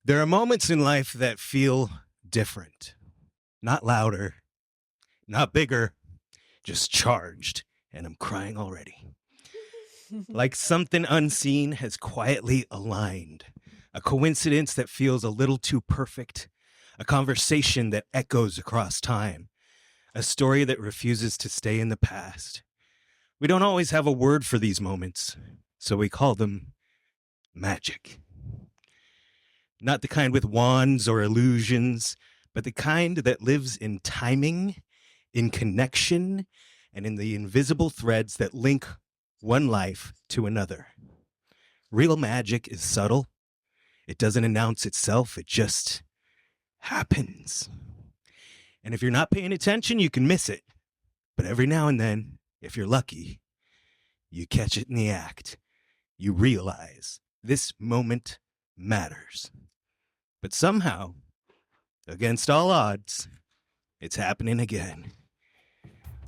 There are moments in life that feel different, not louder, not bigger, just charged, and I'm crying already. Like something unseen has quietly aligned, a coincidence that feels a little too perfect, a conversation that echoes across time, a story that refuses to stay in the past. We don't always have a word for these moments, so we call them magic. Not the kind with wands or illusions, but the kind that lives in timing, in connection, and in the invisible threads that link one life to another. Real magic is subtle. It doesn't announce itself. It just happens. And if you're not paying attention, you can miss it. But every now and then, if you're lucky, you catch it in the act. You realize this moment matters. But somehow, against all odds, it's happening again.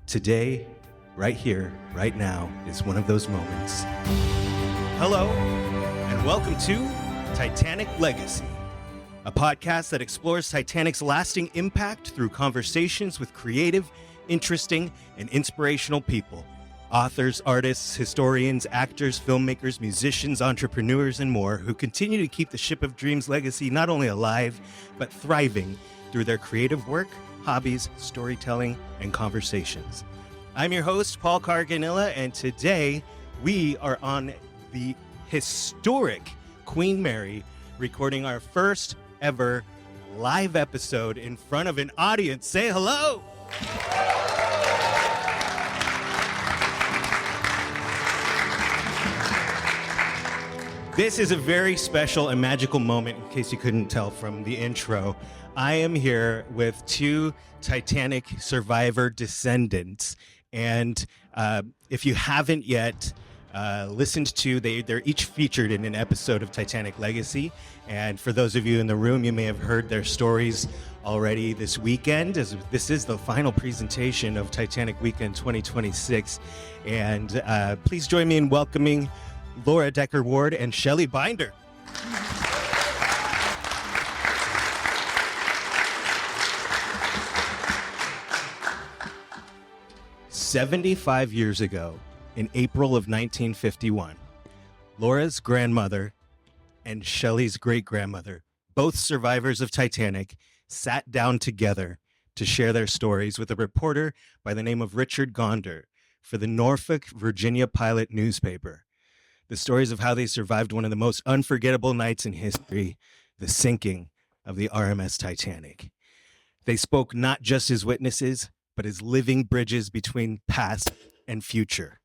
Today, right here, right now, is one of those moments. Hello, and welcome to Titanic Legacy, a podcast that explores Titanic's lasting impact through conversations with creative, interesting, and inspirational people. Authors, artists, historians, actors, filmmakers, musicians, entrepreneurs, and more who continue to keep the Ship of Dreams legacy not only alive, but thriving through their creative work, hobbies, storytelling, and conversations. I'm your host, Paul Carganilla, and today we are on the historic Queen Mary, recording our first ever live episode in front of an audience. Say hello! This is a very special and magical moment, in case you couldn't tell from the intro. I am here with two Titanic survivor descendants, and if you haven't yet listened to, they're each featured in an episode of Titanic Legacy, and for those of you in the room, you may have heard their stories already this weekend, as this is the final presentation of Titanic Weekend 2026, and please join me in welcoming Laura Decker-Ward and Shelley Binder. "75 years ago, in April of 1951, Laura's grandmother and Shelley's great-grandmother, both survivors of Titanic, sat down together to share their stories with a reporter by the name of Richard Gonder for the Norfolk, Virginia Pilot newspaper. The stories of how they survived one of the most unforgettable nights in history, the sinking of the R.M.S. Titanic. They spoke not just as witnesses, but as living bridges between past and future.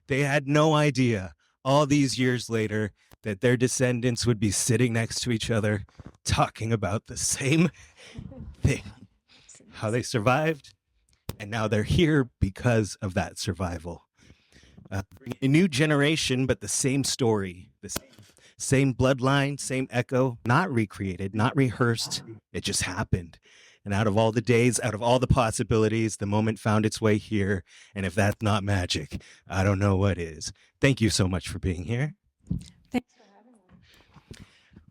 They had no idea, all these years later, that their descendants would be sitting next to each other, talking about the same thing, how they survived, and now they're here because of that survival. A new generation, but the same story, the same bloodline, same echo, not recreated, not rehearsed. It just happened. And out of all the days, out of all the possibilities, the moment found its way here. And if that's not magic, I don't know what is. Thank you so much for being here. Thanks for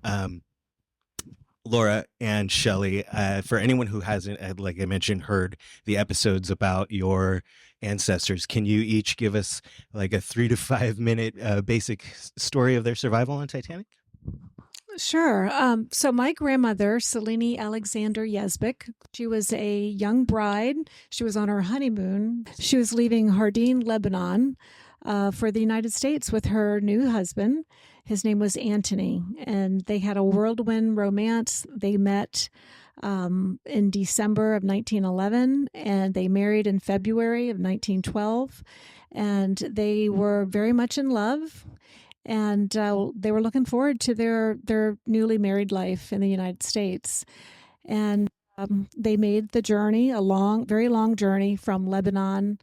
having me. Laura and Shelley, for anyone who hasn't, like I mentioned, heard the episodes about your ancestors, can you each give us like a 3 to 5 minute basic story of their survival on Titanic? Sure. So my grandmother, Celiney Yasbeck, she was a young bride. She was on her honeymoon. She was leaving Hardin, Lebanon, for the United States with her new husband. His name was Anthony, and they had a whirlwind romance. They met in December of 1911, and they married in February of 1912, and they were very much in love, and they were looking forward to their newly married life in the United States. And they made the journey, a very long journey from Lebanon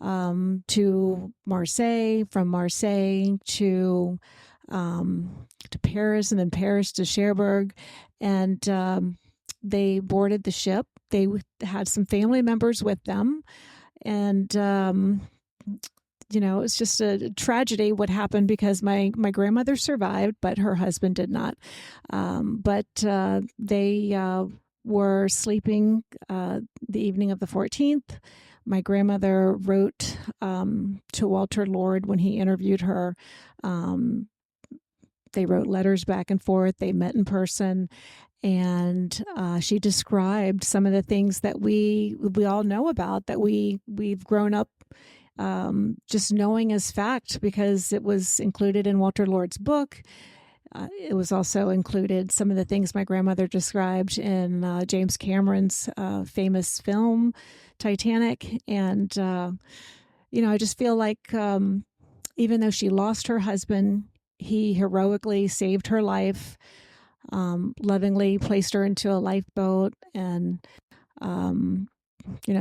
to Marseille, from Marseille to Paris, and then Paris to Cherbourg, and they boarded the ship. They had some family members with them, and it's just a tragedy what happened, because my grandmother survived, but her husband did not. But they were sleeping the evening of the 14th. My grandmother wrote to Walter Lord when he interviewed her. They wrote letters back and forth. They met in person. And she described some of the things that we all know about, that we've grown up just knowing as fact, because it was included in Walter Lord's book. It was also included, some of the things my grandmother described in James Cameron's famous film, Titanic. And, I just feel like even though she lost her husband, he heroically saved her life, lovingly placed her into a lifeboat, and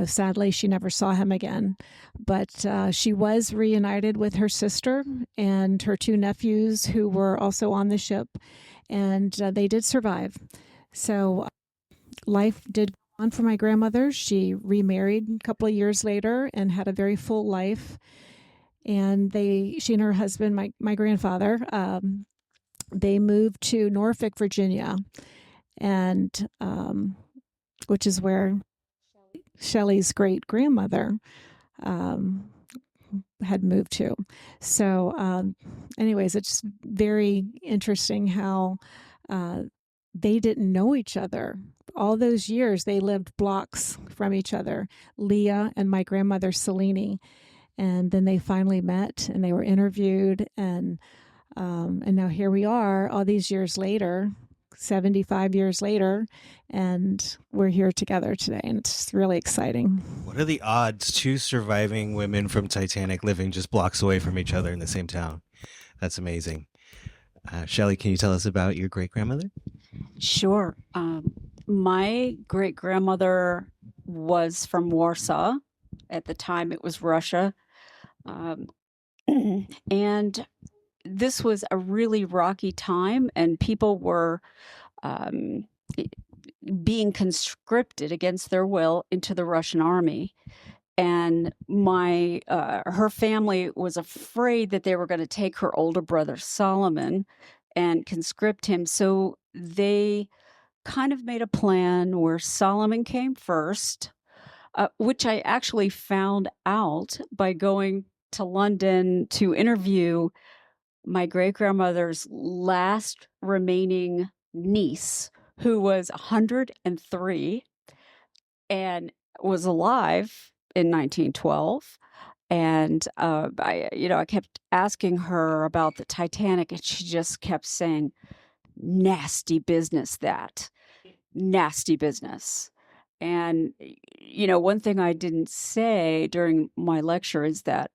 sadly, she never saw him again. But she was reunited with her sister and her two nephews, who were also on the ship, and they did survive. So life did go on for my grandmother. She remarried a couple of years later and had a very full life. And she and her husband, my grandfather, they moved to Norfolk, Virginia, and which is where Shelley's great-grandmother had moved to. So anyways, it's very interesting how they didn't know each other. All those years, they lived blocks from each other, Leah and my grandmother, Celiney. And then they finally met, and they were interviewed, and now here we are all these years later, 75 years later, and we're here together today, and it's really exciting. What are the odds, two surviving women from Titanic living just blocks away from each other in the same town? That's amazing. Shelley, can you tell us about your great-grandmother? Sure. My great-grandmother was from Warsaw. At the time, it was Russia. And this was a really rocky time, and people were being conscripted against their will into the Russian army. And her family was afraid that they were going to take her older brother Solomon and conscript him. So they kind of made a plan where Solomon came first, which I actually found out by going to London to interview my great-grandmother's last remaining niece, who was 103 and was alive in 1912. And I kept asking her about the Titanic, and she just kept saying, nasty business, that nasty business. And, one thing I didn't say during my lecture is that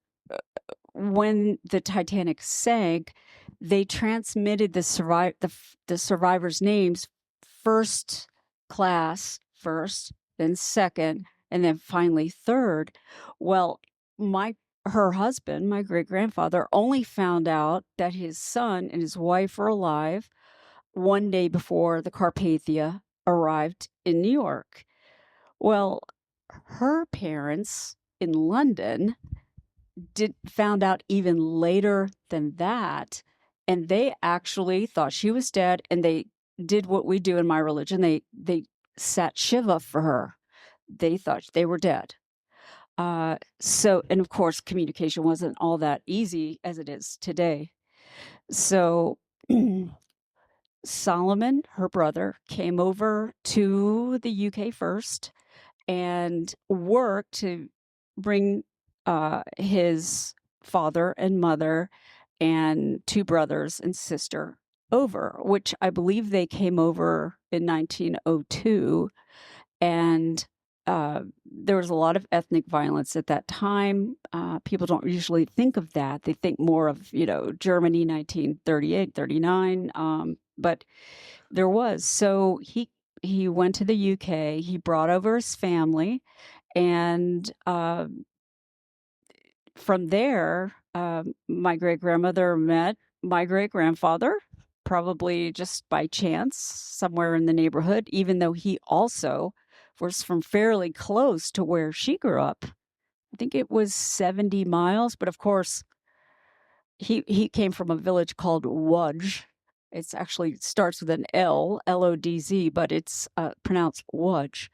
when the Titanic sank, they transmitted the survivors' names, first class first, then second, and then finally third. Well, her husband, my great-grandfather, only found out that his son and his wife were alive one day before the Carpathia arrived in New York. Well, her parents in London found out even later than that, and they actually thought she was dead, and they did what we do in my religion. They sat Shiva for her. They thought they were dead. And of course, communication wasn't all that easy as it is today. So Solomon, her brother, came over to the UK first and worked to bring his father and mother and two brothers and sister over, which I believe they came over in 1902. And there was a lot of ethnic violence at that time. People don't usually think of that. They think more of, Germany, 1938, 39. But there was. So he went to the UK. He brought over his family. And from there, my great-grandmother met my great-grandfather, probably just by chance, somewhere in the neighborhood, even though he also was from fairly close to where she grew up, I think it was 70 miles, but of course, he came from a village called Łódź. It's actually starts with an L, L-O-D-Z, but it's pronounced Łódź.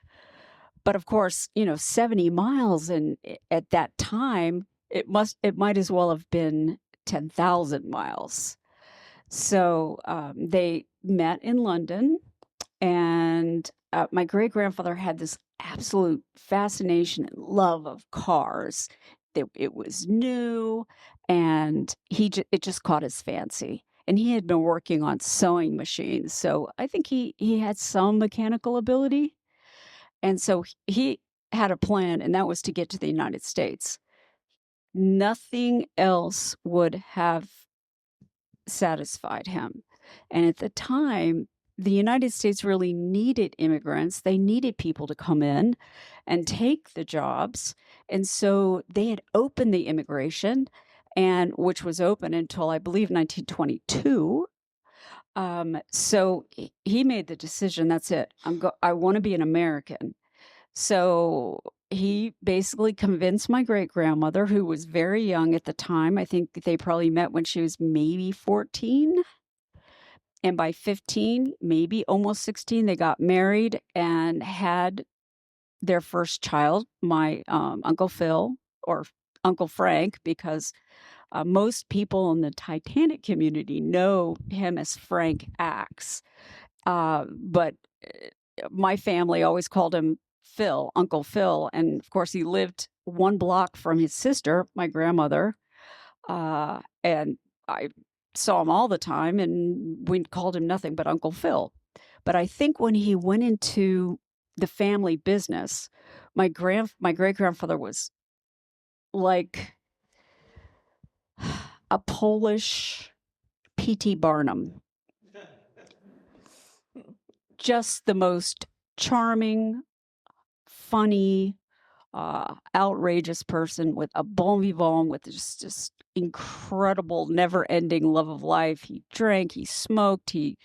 But of course, 70 miles, and at that time, it might as well have been 10,000 miles. So they met in London, and my great-grandfather had this absolute fascination and love of cars. It was new, and it just caught his fancy. And he had been working on sewing machines, so I think he had some mechanical ability. And so he had a plan, and that was to get to the United States. Nothing else would have satisfied him. And at the time, the United States really needed immigrants. They needed people to come in and take the jobs. And so they had opened the immigration, and which was open until, I believe, 1922. So he made the decision, that's it. I want to be an American. So he basically convinced my great-grandmother, who was very young at the time. I think they probably met when she was maybe 14. And by 15, maybe almost 16, they got married and had their first child, my Uncle Phil, or Uncle Frank, because most people in the Titanic community know him as Frank Aks. But my family always called him Phil, Uncle Phil. And of course, he lived one block from his sister, my grandmother. And I saw him all the time, and we called him nothing but Uncle Phil. But I think when he went into the family business, my great-grandfather was like a Polish P.T. Barnum. Just the most charming, funny, outrageous person with a bon vivant, with just incredible, never-ending love of life. He drank, he smoked, he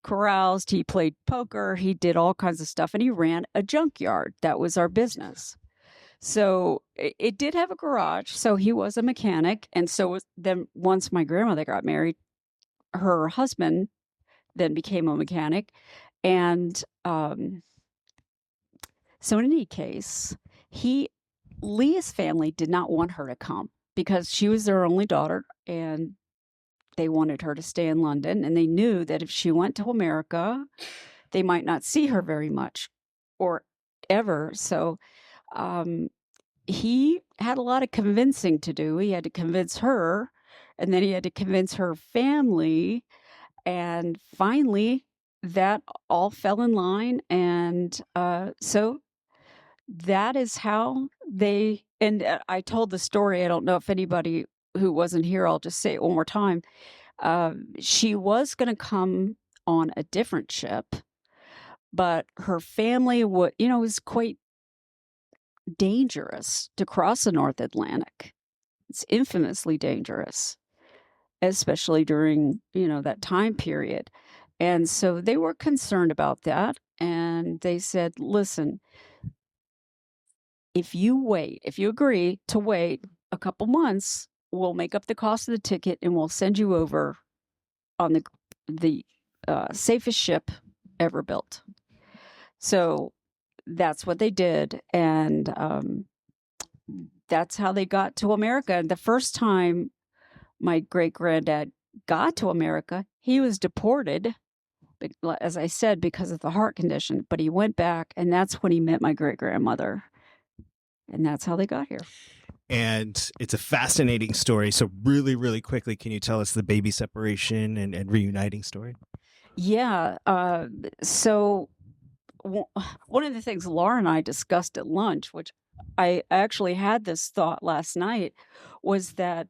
caroused, he played poker, he did all kinds of stuff, and he ran a junkyard. That was our business. So it did have a garage, so he was a mechanic. And so then once my grandmother got married, her husband then became a mechanic. And so in any case, Leah's family did not want her to come because she was their only daughter, and they wanted her to stay in London. And they knew that if she went to America, they might not see her very much or ever. So he had a lot of convincing to do. He had to convince her, and then he had to convince her family. And finally, that all fell in line. And so that is how they, and I told the story. I don't know if anybody who wasn't here, I'll just say it one more time. She was going to come on a different ship, but her family was quite dangerous to cross the North Atlantic. It's infamously dangerous, especially during, that time period. And so they were concerned about that. And they said, listen, if you agree to wait a couple months, we'll make up the cost of the ticket and we'll send you over on the safest ship ever built. So that's what they did. And that's how they got to America. And the first time my great-granddad got to America, he was deported, as I said, because of the heart condition. But he went back, and that's when he met my great-grandmother. And that's how they got here. And it's a fascinating story. So really, really quickly, can you tell us the baby separation and reuniting story? Yeah. So one of the things Laura and I discussed at lunch, which I actually had this thought last night, was that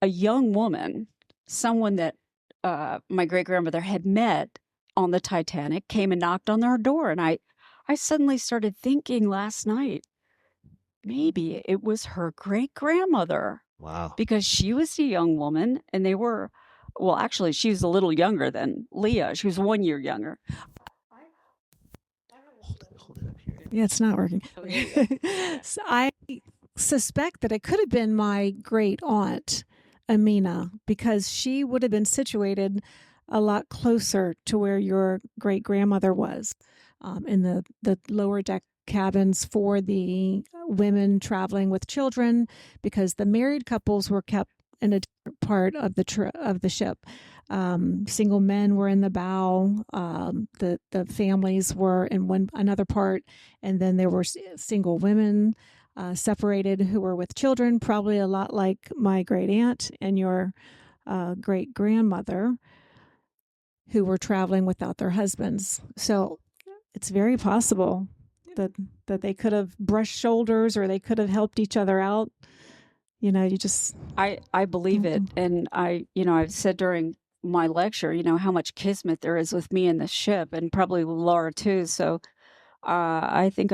a young woman, someone that my great-grandmother had met on the Titanic, came and knocked on their door. And I suddenly started thinking last night, maybe it was her great-grandmother. Wow. Because she was a young woman, and they were, well, actually, she was a little younger than Leah. She was 1 year younger. Hold it up here. Yeah, it's not working. Okay. So suspect that it could have been my great aunt, Amina, because she would have been situated a lot closer to where your great grandmother was, in the lower deck cabins for the women traveling with children, because the married couples were kept in a different part of the ship. Single men were in the bow. The families were in another part, and then there were single women separated who were with children, probably a lot like my great aunt and your great grandmother, who were traveling without their husbands. So it's very possible that they could have brushed shoulders, or they could have helped each other out. You just I believe it, and I've said during my lecture, how much kismet there is with me in the ship, and probably with Laura too. So I think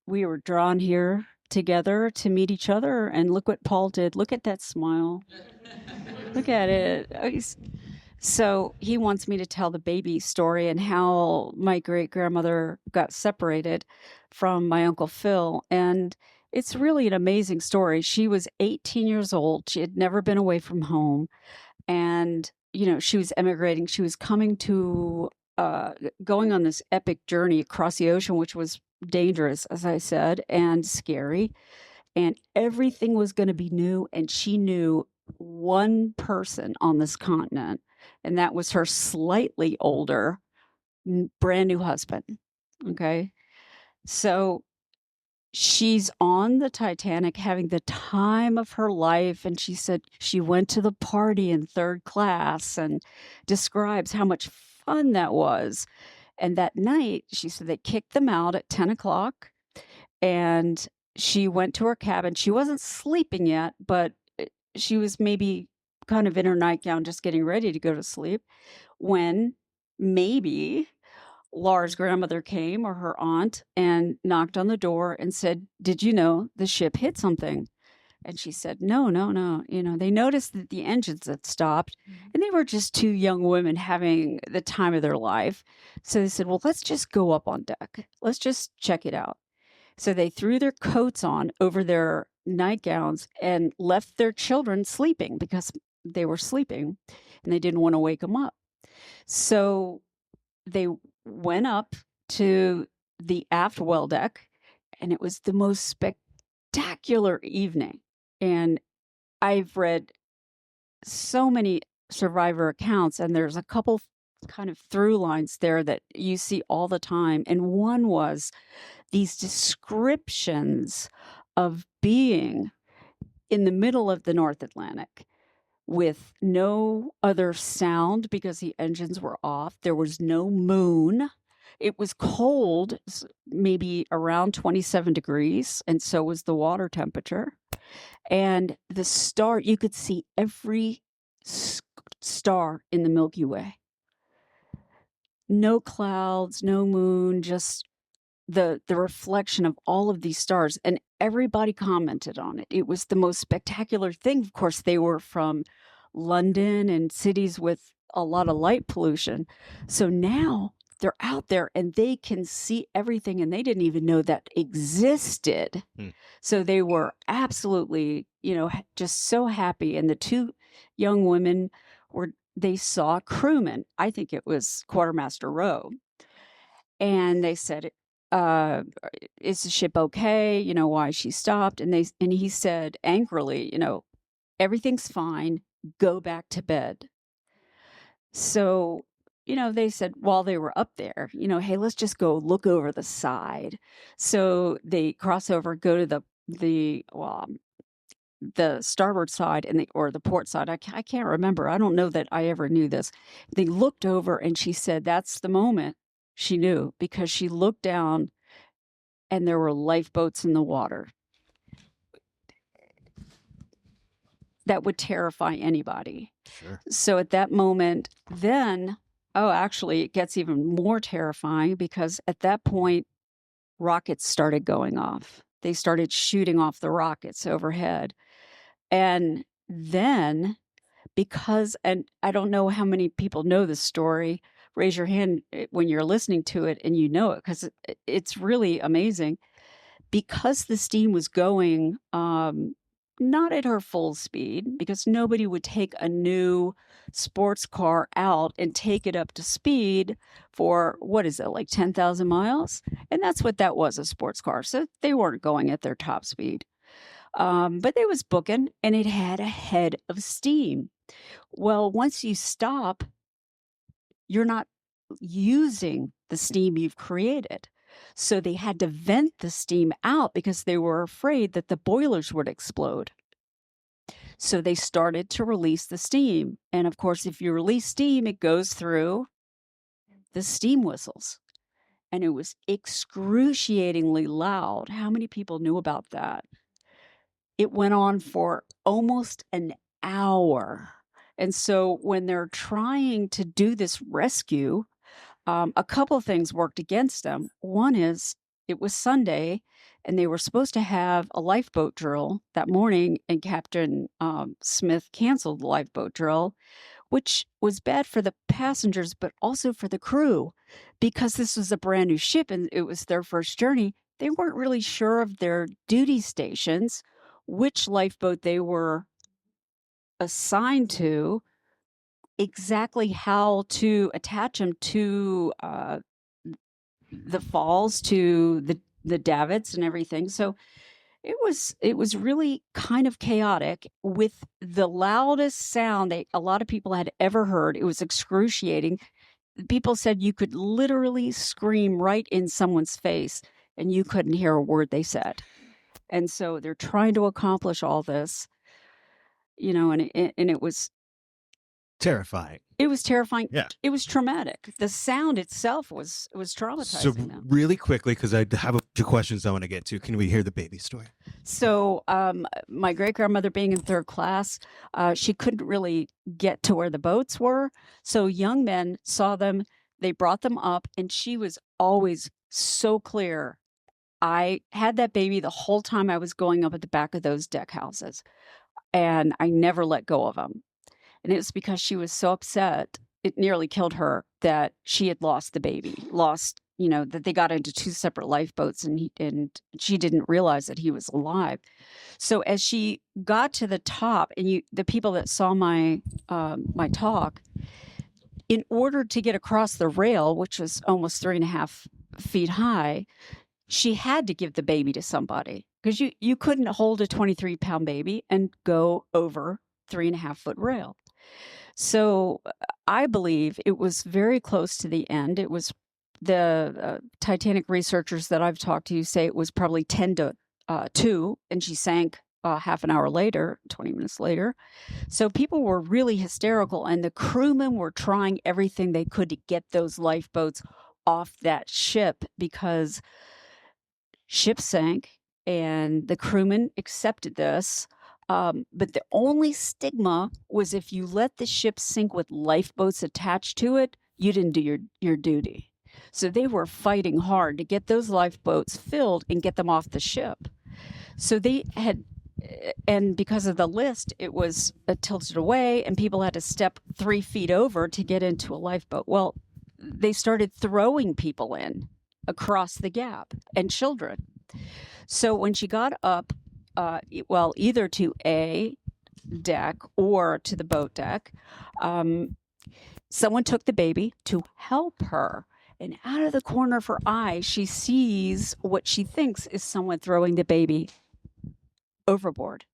we were drawn here together to meet each other, and look what Paul did. Look at that smile. Look at it. So he wants me to tell the baby story and how my great grandmother got separated from my Uncle Phil. And it's really an amazing story. She was 18 years old. She had never been away from home. And, she was emigrating. She was coming to, going on this epic journey across the ocean, which was dangerous, as I said, and scary. And everything was going to be new. And she knew one person on this continent, and that was her slightly older, brand new husband. Okay. So she's on the Titanic having the time of her life. And she said she went to the party in third class and describes how much fun that was. And that night, she said they kicked them out at 10 o'clock, and she went to her cabin. She wasn't sleeping yet, but she was maybe kind of in her nightgown, just getting ready to go to sleep, when maybe Laura's grandmother came, or her aunt, and knocked on the door and said, "Did you know the ship hit something?" And she said, no. They noticed that the engines had stopped, and they were just two young women having the time of their life. So they said, well, let's just go up on deck. Let's just check it out. So they threw their coats on over their nightgowns and left their children sleeping, because they were sleeping and they didn't want to wake them up. So they went up to the aft well deck, and it was the most spectacular evening. And I've read so many survivor accounts, and there's a couple kind of through lines there that you see all the time. And one was these descriptions of being in the middle of the North Atlantic with no other sound because the engines were off. There was no moon. It was cold, maybe around 27 degrees, and so was the water temperature. And the star, you could see every star in the Milky Way. No clouds, no moon, just the reflection of all of these stars. And everybody commented on it. It was the most spectacular thing. Of course, they were from London and cities with a lot of light pollution. So now they're out there and they can see everything, and they didn't even know that existed. So they were absolutely, just so happy. And the two young women they saw a crewman. I think it was Quartermaster Rowe. And they said, is the ship okay? Why she stopped. And he said angrily, everything's fine. Go back to bed. So, they said while they were up there, hey, let's just go look over the side. So they cross over, go to the starboard side or the port side. I can't remember. I don't know that I ever knew this. They looked over, and she said that's the moment she knew, because she looked down and there were lifeboats in the water. That would terrify anybody. Sure. So at that moment, then, actually, it gets even more terrifying, because at that point, rockets started going off. They started shooting off the rockets overhead. And then, and I don't know how many people know this story, raise your hand when you're listening to it and you know it, because it's really amazing. because the steam was going not at her full speed, because nobody would take a new sports car out and take it up to speed for, what is it, like 10,000 miles? And that's what that was, a sports car. So they weren't going at their top speed. But they was booking, and it had a head of steam. Well, once you stop, you're not using the steam you've created. So they had to vent the steam out because they were afraid that the boilers would explode. So they started to release the steam. And of course, if you release steam, it goes through the steam whistles. And it was excruciatingly loud. How many people knew about that? It went on for almost an hour. And so when they're trying to do this rescue, a couple of things worked against them. One is it was Sunday, and they were supposed to have a lifeboat drill that morning, and Captain Smith canceled the lifeboat drill, which was bad for the passengers, but also for the crew, because this was a brand new ship and it was their first journey. They weren't really sure of their duty stations, which lifeboat they were assigned to, exactly how to attach them to the falls, to the davits and everything. So it was really kind of chaotic, with the loudest sound that a lot of people had ever heard. It was excruciating. People said you could literally scream right in someone's face and you couldn't hear a word they said. And so they're trying to accomplish all this, and it was Terrifying. It was terrifying. Yeah. It was traumatic. The sound itself was traumatizing So them. really quickly, because I have a few questions I want to get to. Can we hear the baby story? So my great-grandmother, being in third class, she couldn't really get to where the boats were. So young men saw them. They brought them up, and she was always so clear. I had that baby the whole time I was going up at the back of those deck houses, and I never let go of them. And it was because she was so upset, it nearly killed her, that she had lost the baby, that they got into two separate lifeboats, and she didn't realize that he was alive. So as she got to the top, and the people that saw my talk, in order to get across the rail, which was almost 3.5 feet high, she had to give the baby to somebody, because you couldn't hold a 23-pound baby and go over 3.5-foot rail. So I believe it was very close to the end. It was the Titanic researchers that I've talked to say it was probably 10 to 2, and she sank half an hour later, 20 minutes later. So people were really hysterical, and the crewmen were trying everything they could to get those lifeboats off that ship, because ship sank, and the crewmen accepted this. But the only stigma was if you let the ship sink with lifeboats attached to it, you didn't do your duty. So they were fighting hard to get those lifeboats filled and get them off the ship. So they had, and because of the list, it was tilted away, and people had to step 3 feet over to get into a lifeboat. Well, they started throwing people in across the gap, and children. So when she got up, either to a deck or to the boat deck, someone took the baby to help her. And out of the corner of her eye, she sees what she thinks is someone throwing the baby overboard.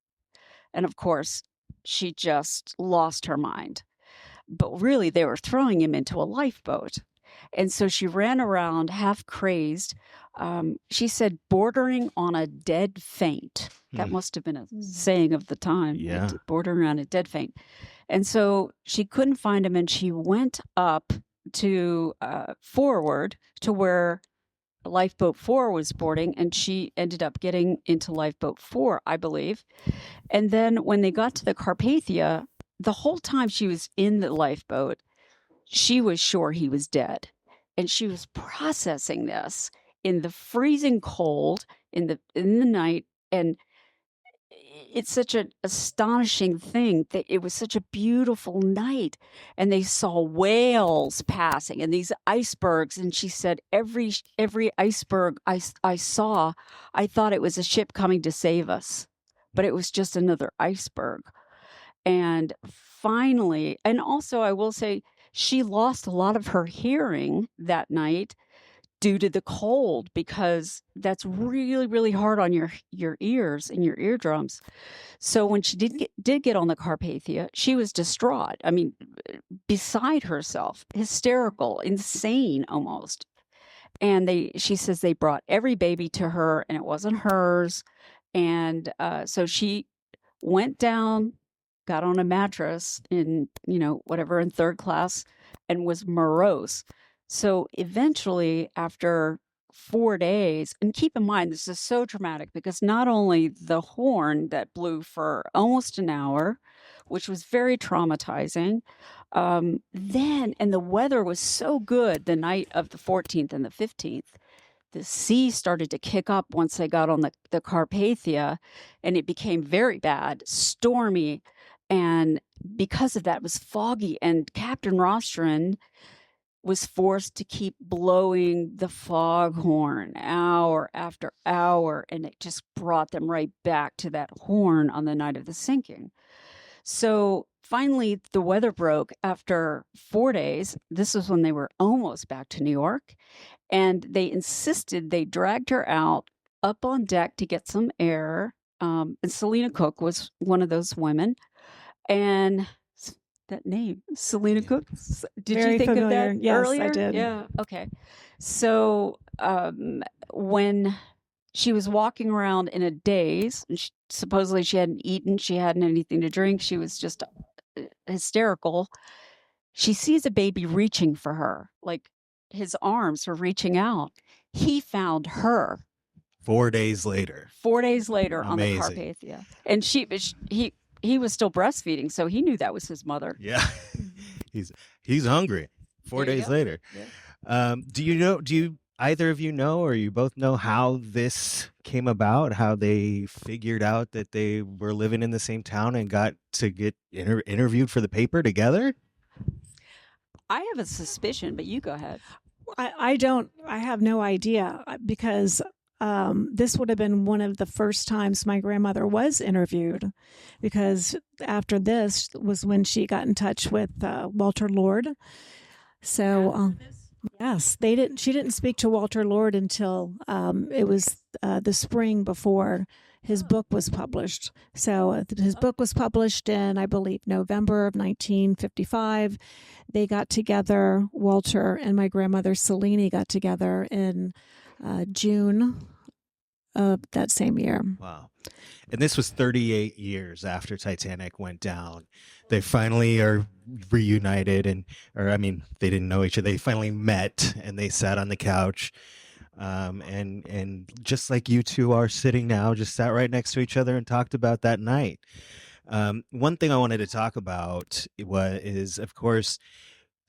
And of course, she just lost her mind. But really, they were throwing him into a lifeboat. And so she ran around half crazed. She said, bordering on a dead faint. That must have been a saying of the time. Yeah. Bordering on a dead faint. And so she couldn't find him, and she went up to forward to where lifeboat 4 was boarding, and she ended up getting into lifeboat 4, I believe. And then when they got to the Carpathia, the whole time she was in the lifeboat, she was sure he was dead. And she was processing this in the freezing cold, in the night. And it's such an astonishing thing that it was such a beautiful night, and they saw whales passing and these icebergs. And she said, every iceberg I saw, I thought it was a ship coming to save us, but it was just another iceberg. And finally, and also I will say, she lost a lot of her hearing that night due to the cold, because that's really, really hard on your ears and your eardrums. So when she did get on the Carpathia, she was distraught. I mean, beside herself, hysterical, insane almost. And she says they brought every baby to her, and it wasn't hers. And so she went down, got on a mattress in, whatever, in third class, and was morose. So eventually, after 4 days, and keep in mind, this is so traumatic because not only the horn that blew for almost an hour, which was very traumatizing, and the weather was so good the night of the 14th and the 15th, the sea started to kick up once they got on the Carpathia, and it became very bad, stormy. And because of that, it was foggy. And Captain Rostron was forced to keep blowing the foghorn hour after hour, and it just brought them right back to that horn on the night of the sinking. So finally, the weather broke after 4 days. This was when they were almost back to New York, and they insisted they dragged her out up on deck to get some air. And Selina Cook was one of those women. And that name, Selina Cook. Did Very you think familiar. of that Yes, earlier? I did. Yeah. Okay. So when she was walking around in a daze, and supposedly she hadn't eaten, she hadn't anything to drink, she was just hysterical. She sees a baby reaching for her, like his arms were reaching out. He found her 4 days later. 4 days later Amazing. on the Carpathia, and he was still breastfeeding, so he knew that was his mother. Yeah. he's hungry. 4 There you days go. later. Yeah. Do you either of you know, or you both know, how this came about, how they figured out that they were living in the same town and got to get interviewed for the paper together? I have a suspicion, but you go ahead. I have no idea, because this would have been one of the first times my grandmother was interviewed, because after this was when she got in touch with Walter Lord. So yes, she didn't speak to Walter Lord until it was the spring before his book was published. So his book was published in, I believe, November of 1955. They got together, Walter and my grandmother Celiney got together in June of that same year. Wow. And this was 38 years after Titanic went down. They finally are reunited, they didn't know each other. They finally met, and they sat on the couch. And just like you two are sitting now, just sat right next to each other and talked about that night. One thing I wanted to talk about is, of course,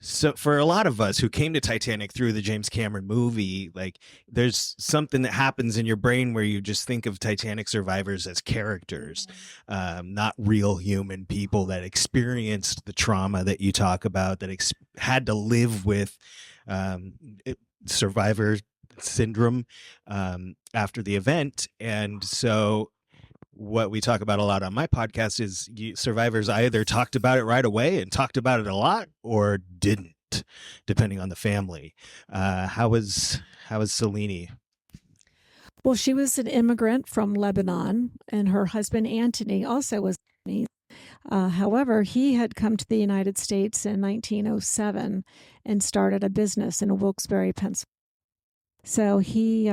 so for a lot of us who came to Titanic through the James Cameron movie, like, there's something that happens in your brain where you just think of Titanic survivors as characters, not real human people that experienced the trauma that you talk about, that had to live with survivor syndrome after the event. And so what we talk about a lot on my podcast is survivors either talked about it right away and talked about it a lot, or didn't, depending on the family. How was Celiney? Well, she was an immigrant from Lebanon, and her husband Anthony also was Lebanese. However, he had come to the United States in 1907 and started a business in Wilkes-Barre, Pennsylvania. So he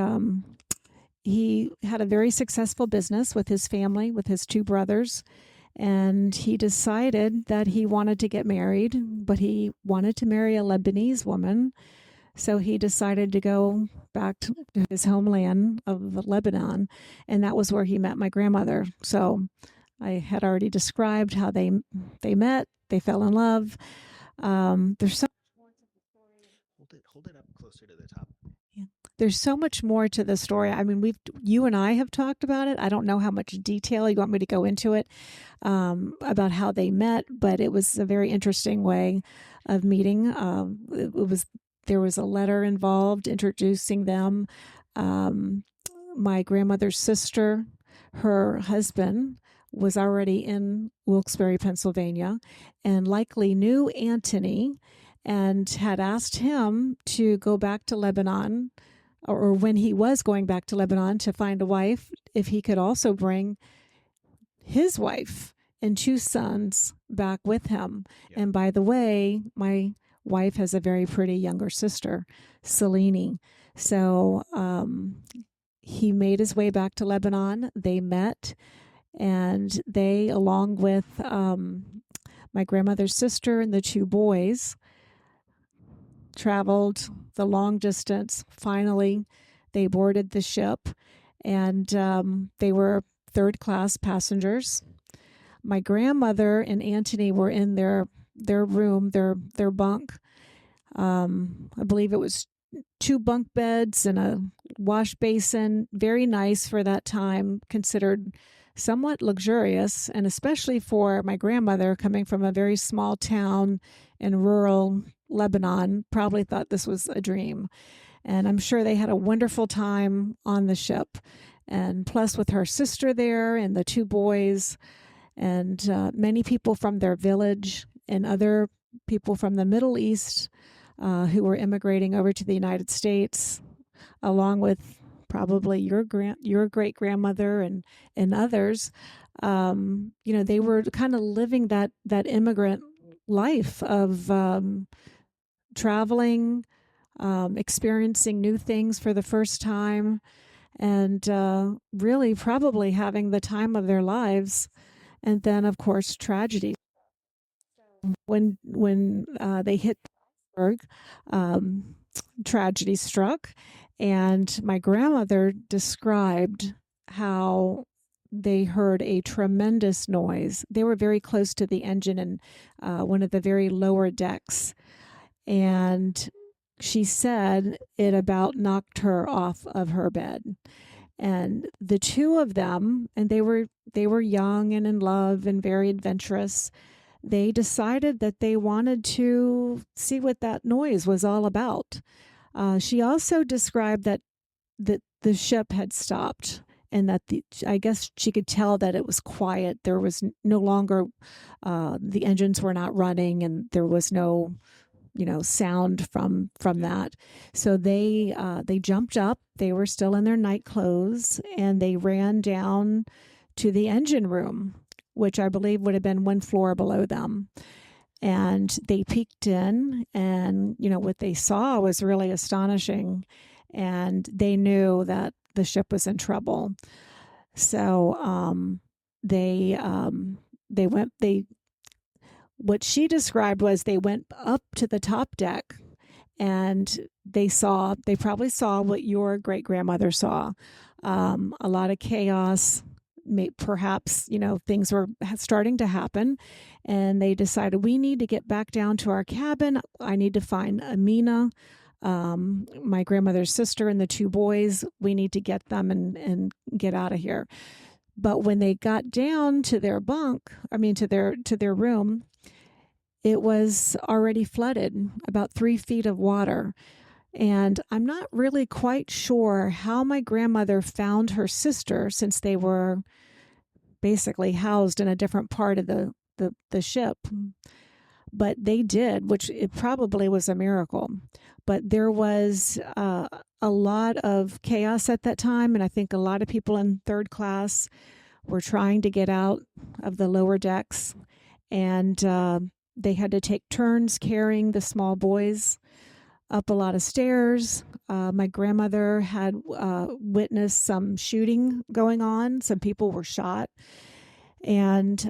had a very successful business with his family, with his two brothers, and he decided that he wanted to get married, but he wanted to marry a Lebanese woman. So he decided to go back to his homeland of Lebanon, and that was where he met my grandmother. So I had already described how they met, they fell in love. There's so Hold it up closer to the top. Yeah. there's so much more to the story. I mean, you and I have talked about it. I don't know how much detail you want me to go into it, about how they met, but it was a very interesting way of meeting. There was a letter involved introducing them. My grandmother's sister, her husband, was already in Wilkes-Barre, Pennsylvania, and likely knew Antony and had asked him to go back to Lebanon, or when he was going back to Lebanon to find a wife, if he could also bring his wife and 2 sons back with him. Yeah. And by the way, my wife has a very pretty younger sister, Celiney. So he made his way back to Lebanon. They met, and they, along with my grandmother's sister and the 2 boys, traveled the long distance. Finally, they boarded the ship, and they were third-class passengers. My grandmother and Antony were in their room, their bunk. I believe it was 2 bunk beds and a wash basin. Very nice for that time, considered somewhat luxurious, and especially for my grandmother, coming from a very small town in rural Lebanon, probably thought this was a dream. And I'm sure they had a wonderful time on the ship. And plus, with her sister there and the 2 boys, and many people from their village and other people from the Middle East who were immigrating over to the United States, along with probably your great-grandmother and others. They were kind of living that immigrant life of traveling, experiencing new things for the first time, and really probably having the time of their lives. And then, of course, tragedy. When they hit Pittsburgh, tragedy struck, and my grandmother described how they heard a tremendous noise. They were very close to the engine in one of the very lower decks, and she said it about knocked her off of her bed. And the 2 of them, and they were young and in love and very adventurous, they decided that they wanted to see what that noise was all about. She also described that the ship had stopped, and that I guess she could tell that it was quiet. There was no longer, the engines were not running, and there was no sound from that. So they jumped up. They were still in their night clothes, and they ran down to the engine room, which I believe would have been 1 floor below them. And they peeked in, and what they saw was really astonishing, and they knew that the ship was in trouble. So what she described was they went up to the top deck, and they probably saw what your great-grandmother saw. A lot of chaos, perhaps, things were starting to happen, and they decided, we need to get back down to our cabin. I need to find Amina, my grandmother's sister, and the 2 boys. We need to get them and get out of here. But when they got down to their to their room, it was already flooded, about 3 feet of water. And I'm not really quite sure how my grandmother found her sister, since they were basically housed in a different part of the ship. But they did, which it probably was a miracle. But there was a lot of chaos at that time, and I think a lot of people in third class were trying to get out of the lower decks, and they had to take turns carrying the small boys up a lot of stairs. My grandmother had witnessed some shooting going on. Some people were shot, and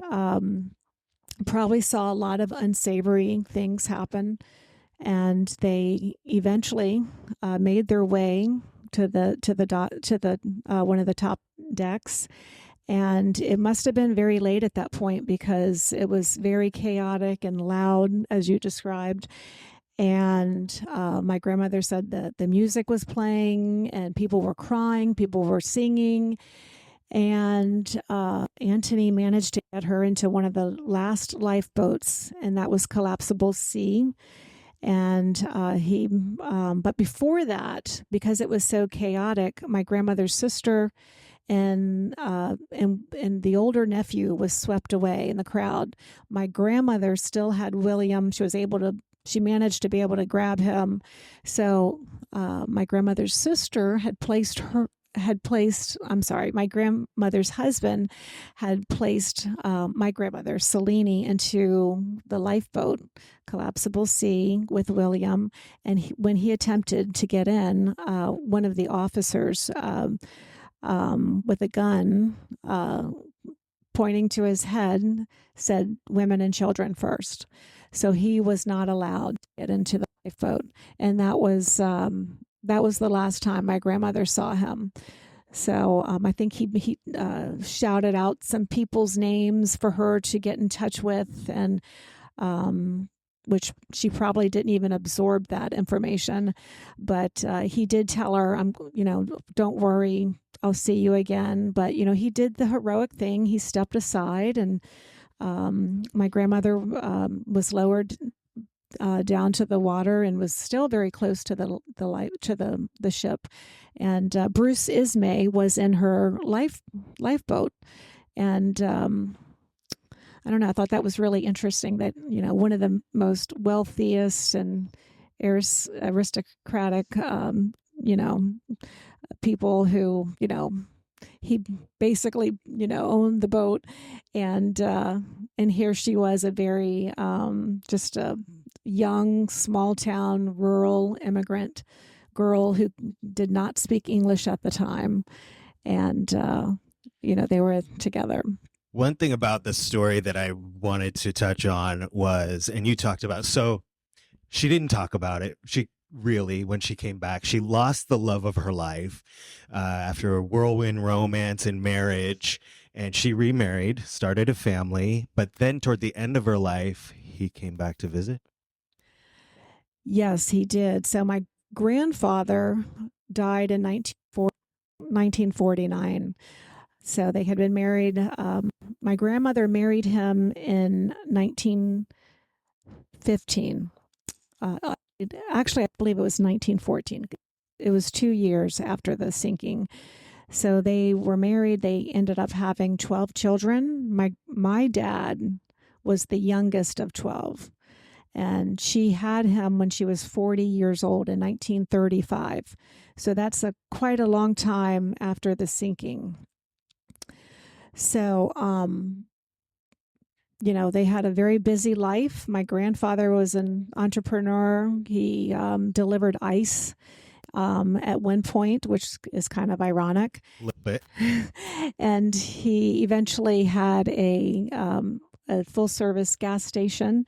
probably saw a lot of unsavory things happen. And they eventually made their way to the one of the top decks. And it must have been very late at that point, because it was very chaotic and loud, as you described. And my grandmother said that the music was playing and people were crying, people were singing. And Anthony managed to get her into one of the last lifeboats, and that was Collapsible Sea. And but before that, because it was so chaotic, my grandmother's sister and the older nephew was swept away in the crowd. My grandmother still had William. She managed to be able to grab him. So my grandmother's sister my grandmother's husband had placed my grandmother, Celiney, into the lifeboat, Collapsible Sea, with William. And when he attempted to get in, one of the officers with a gun pointing to his head said, "Women and children first." So he was not allowed to get into the lifeboat. And that was the last time my grandmother saw him. So I think he shouted out some people's names for her to get in touch with, and which she probably didn't even absorb that information. But he did tell her, don't worry, I'll see you again. But, he did the heroic thing. He stepped aside, and my grandmother was lowered down to the water and was still very close to the ship. And Bruce Ismay was in her lifeboat. And I don't know, I thought that was really interesting that, one of the most wealthiest and aristocratic, people who, he basically, owned the boat. And here she was, a very, just a young, small town, rural immigrant girl who did not speak English at the time. And, they were together. One thing about the story that I wanted to touch on was, and you talked about, so she didn't talk about it. When she came back, she lost the love of her life after a whirlwind romance and marriage, and she remarried, started a family, but then toward the end of her life, he came back to visit. Yes, he did. So my grandfather died in 1949. So they had been married. My grandmother married him in 1915. Actually, I believe it was 1914. It was 2 years after the sinking. So they were married. They ended up having 12 children. My dad was the youngest of 12. And she had him when she was 40 years old in 1935. So that's quite a long time after the sinking. So, they had a very busy life. My grandfather was an entrepreneur. He delivered ice at one point, which is kind of ironic. A little bit. And he eventually had a full-service gas station.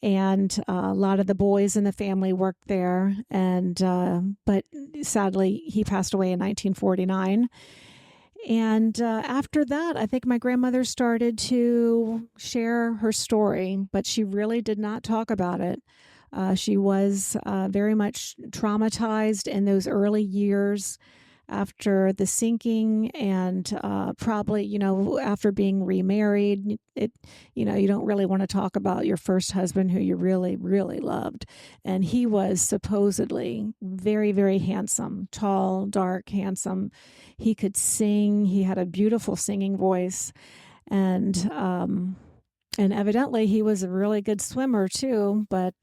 And a lot of the boys in the family worked there. But sadly, he passed away in 1949. And after that, I think my grandmother started to share her story, but she really did not talk about it. She was very much traumatized in those early years after the sinking, and probably, after being remarried. You don't really want to talk about your first husband who you really, really loved. And he was supposedly very, very handsome, tall, dark, handsome. He could sing. He had a beautiful singing voice. And evidently he was a really good swimmer too, but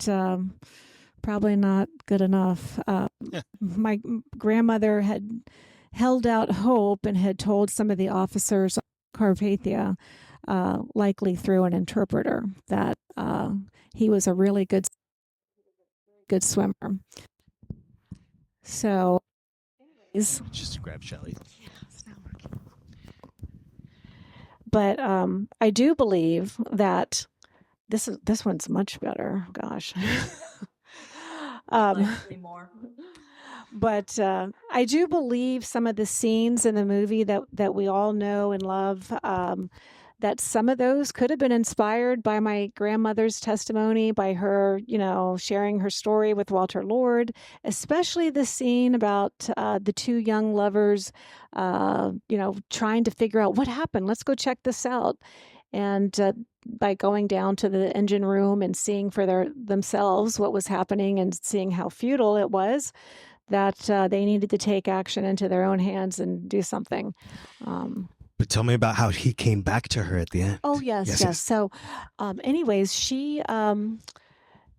probably not good enough. My grandmother had held out hope and had told some of the officers on Carpathia, likely through an interpreter, that he was a really good swimmer. So, anyways, just grab Shelley. Yeah, it's not working. But I do believe that this one's much better. Gosh. Like 3 more. But I do believe some of the scenes in the movie that we all know and love, that some of those could have been inspired by my grandmother's testimony, by her, sharing her story with Walter Lord, especially the scene about the two young lovers, trying to figure out what happened. Let's go check this out. And by going down to the engine room and seeing for themselves what was happening and seeing how futile it was, that they needed to take action into their own hands and do something. But tell me about how he came back to her at the end. Oh, yes. So, anyways, she, in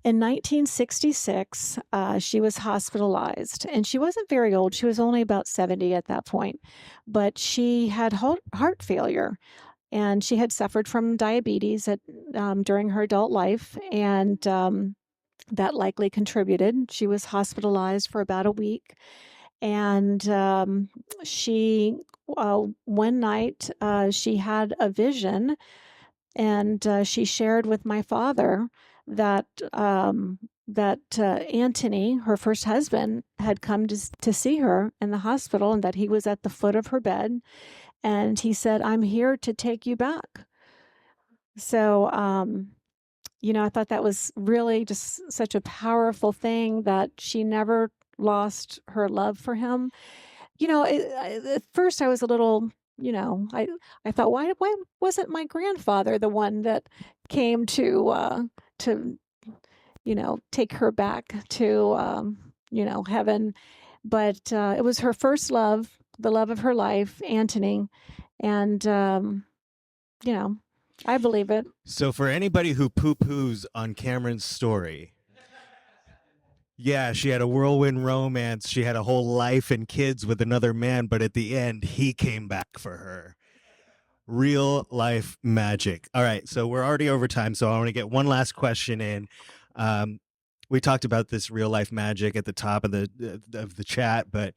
1966, she was hospitalized, and she wasn't very old. She was only about 70 at that point, but she had heart failure, and she had suffered from diabetes during her adult life, and that likely contributed. She was hospitalized for about a week, and she one night she had a vision, and she shared with my father that Anthony, her first husband, had come to see her in the hospital, and that he was at the foot of her bed, and he said, "I'm here to take you back." So I thought that was really just such a powerful thing, that she never lost her love for him. At first I was a little, I thought, why wasn't my grandfather the one that came to take her back to, heaven? But it was her first love, the love of her life, Anthony. And, I believe it. So for anybody who poo-poos on Cameron's story, yeah, she had a whirlwind romance. She had a whole life and kids with another man, but at the end, he came back for her. Real life magic. All right, so we're already over time, so I want to get one last question in. We talked about this real life magic at the top of the chat, but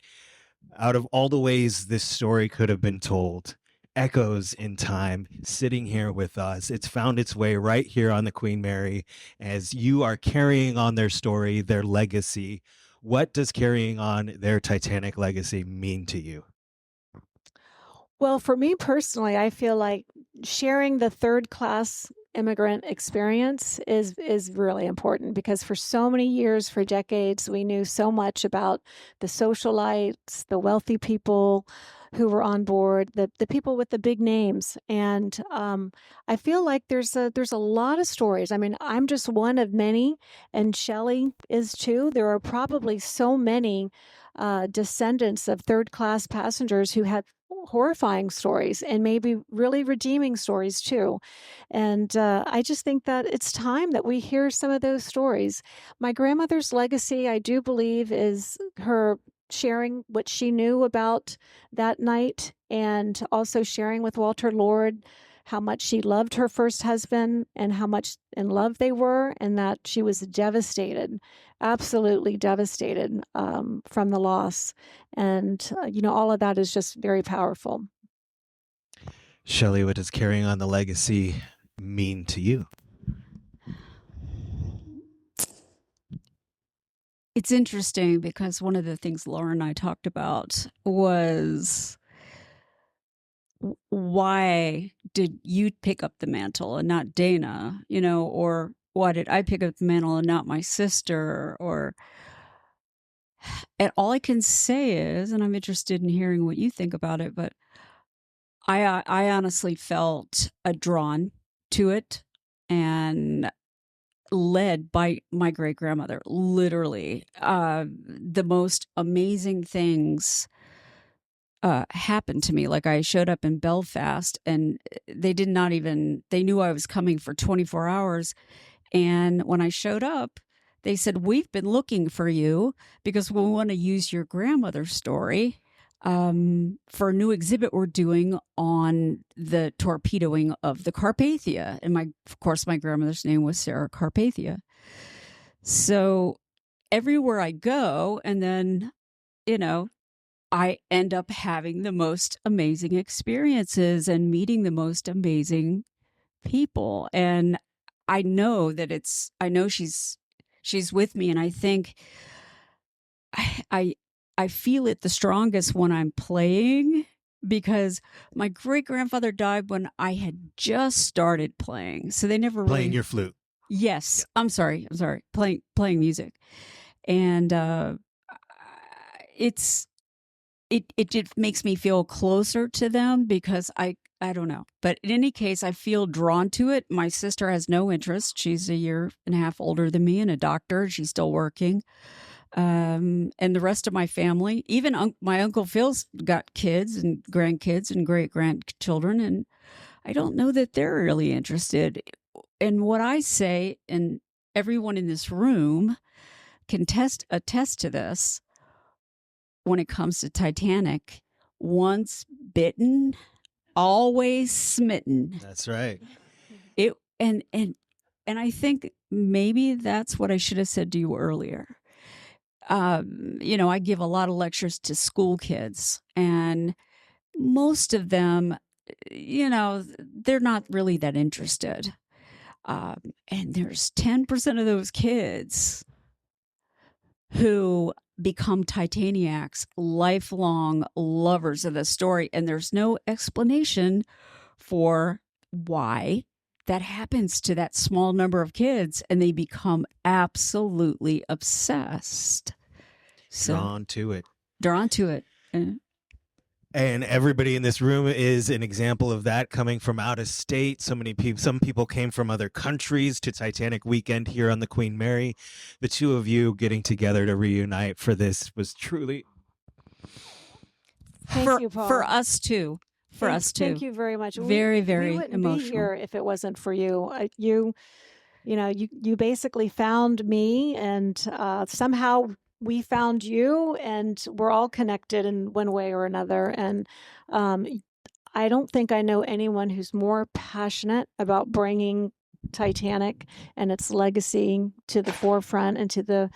out of all the ways this story could have been told, echoes in time, sitting here with us. It's found its way right here on the Queen Mary as you are carrying on their story, their legacy. What does carrying on their Titanic legacy mean to you? Well, for me personally, I feel like sharing the third class immigrant experience is really important, because for so many years, for decades, we knew so much about the socialites, the wealthy people who were on board, the people with the big names. And I feel like there's a lot of stories. I mean, I'm just one of many, and Shelley is too. There are probably so many descendants of third class passengers who had horrifying stories, and maybe really redeeming stories too. And I just think that it's time that we hear some of those stories. My grandmother's legacy, I do believe, is her sharing what she knew about that night, and also sharing with Walter Lord how much she loved her first husband and how much in love they were, and that she was devastated, absolutely devastated from the loss. And, all of that is just very powerful. Shelley, what does carrying on the legacy mean to you? It's interesting because one of the things Laura and I talked about was, why did you pick up the mantle and not Dana, or why did I pick up the mantle and not my sister? And all I can say is, and I'm interested in hearing what you think about it, but I honestly felt drawn to it and led by my great grandmother. Literally, the most amazing things happened to me. Like, I showed up in Belfast, and they knew I was coming for 24 hours. And when I showed up, they said, "We've been looking for you because we want to use your grandmother's story for a new exhibit we're doing on the torpedoing of the Carpathia." And of course, my grandmother's name was Sarah Carpathia. So everywhere I go, and then, I end up having the most amazing experiences and meeting the most amazing people. And I know she's with me. And I think I feel it the strongest when I'm playing, because my great-grandfather died when I had just started playing. So they never Playing really... your flute. Yes. I'm sorry. Playing music. And it just makes me feel closer to them because I don't know. But in any case, I feel drawn to it. My sister has no interest. She's a year and a half older than me and a doctor. She's still working. And the rest of my family, even my Uncle Phil's got kids and grandkids and great-grandchildren, and I don't know that they're really interested. And what I say, and everyone in this room can attest to this, when it comes to Titanic, once bitten, always smitten. That's right. And I think maybe that's what I should have said to you earlier. I give a lot of lectures to school kids, and most of them, they're not really that interested. And there's 10% of those kids who become Titaniacs, lifelong lovers of the story, and there's no explanation for why that happens to that small number of kids, and they become absolutely obsessed. Drawn to it. And everybody in this room is an example of that, coming from out of state. So many people, some people came from other countries to Titanic weekend here on the Queen Mary. The two of you getting together to reunite for this was truly... Thank you, Paul. For us too. Thank you very much. Very, very we wouldn't emotional. be here if it wasn't for you. You basically found me, and somehow we found you, and we're all connected in one way or another. And I don't think I know anyone who's more passionate about bringing Titanic and its legacy to the forefront and to the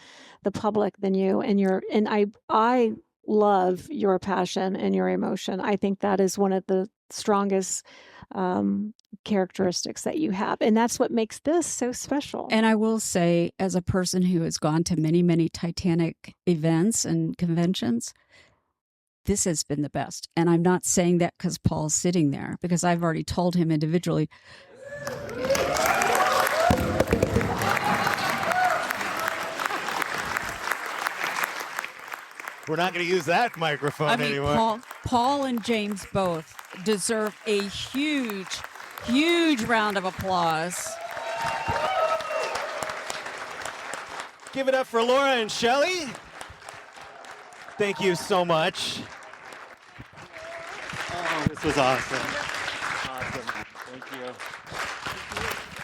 public than you. And I love your passion and your emotion. I think that is one of the strongest characteristics that you have. And that's what makes this so special. And I will say, as a person who has gone to many, many Titanic events and conventions, this has been the best. And I'm not saying that because Paul's sitting there, because I've already told him individually. We're not going to use that microphone anymore. Paul and James both deserve a huge, huge round of applause. Give it up for Laura and Shelley. Thank you so much. Oh, this was awesome. Awesome. Thank you.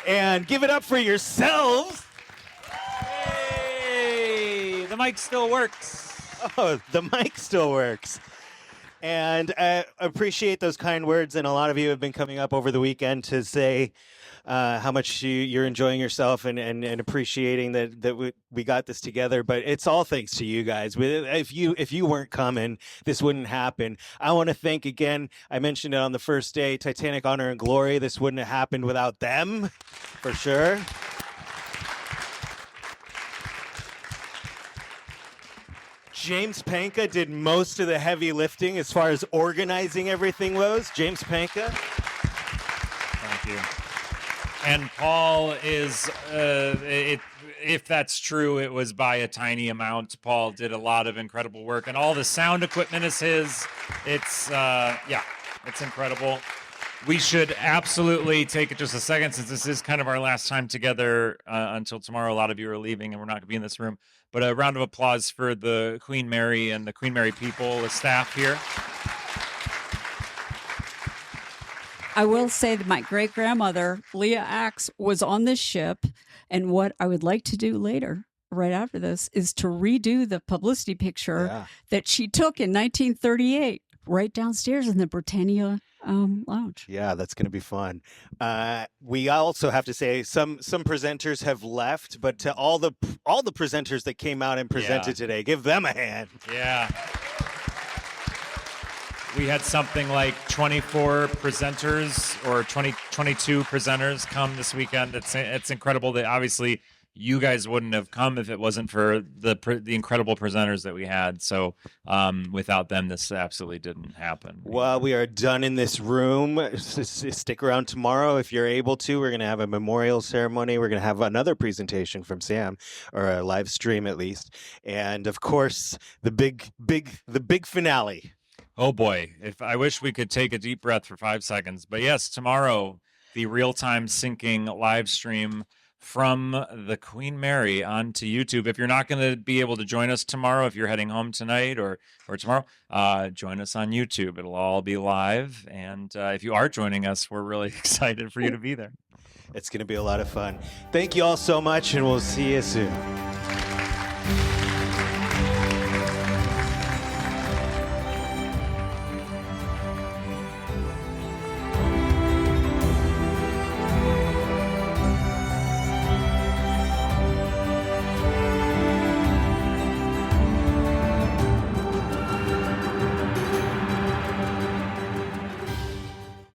And give it up for yourselves. Hey, the mic still works. Oh, the mic still works. And I appreciate those kind words. And a lot of you have been coming up over the weekend to say how much you're enjoying yourself and appreciating that we got this together. But it's all thanks to you guys. If you weren't coming, this wouldn't happen. I want to thank again, I mentioned it on the first day, Titanic Honor and Glory. This wouldn't have happened without them, for sure. James Panka did most of the heavy lifting as far as organizing everything goes. James Panka. Thank you. And Paul is, if that's true, it was by a tiny amount. Paul did a lot of incredible work, and all the sound equipment is his. It's incredible. We should absolutely take just a second, since this is kind of our last time together until tomorrow. A lot of you are leaving, and we're not going to be in this room. But a round of applause for the Queen Mary and the Queen Mary people, the staff here. I will say that my great-grandmother, Leah Aks, was on this ship. And what I would like to do later, right after this, is to redo the publicity picture that she took in 1938 right downstairs in the Britannia lounge. Yeah, that's going to be fun. We also have to say some presenters have left, but to all the presenters that came out and presented today, give them a hand. Yeah. We had something like 24 presenters or 22 presenters come this weekend. It's incredible that obviously you guys wouldn't have come if it wasn't for the incredible presenters that we had. So without them, this absolutely didn't happen. Well, we are done in this room. Stick around tomorrow if you're able to. We're going to have a memorial ceremony. We're going to have another presentation from Sam, or a live stream at least. And of course, the big finale. Oh boy, if I wish we could take a deep breath for 5 seconds. But yes, tomorrow, the real-time syncing live stream from the Queen Mary onto YouTube. If you're not going to be able to join us tomorrow, if you're heading home tonight or tomorrow, join us on YouTube. It'll all be live. And if you are joining us, we're really excited for you to be there. It's going to be a lot of fun. Thank you all so much, and we'll see you soon.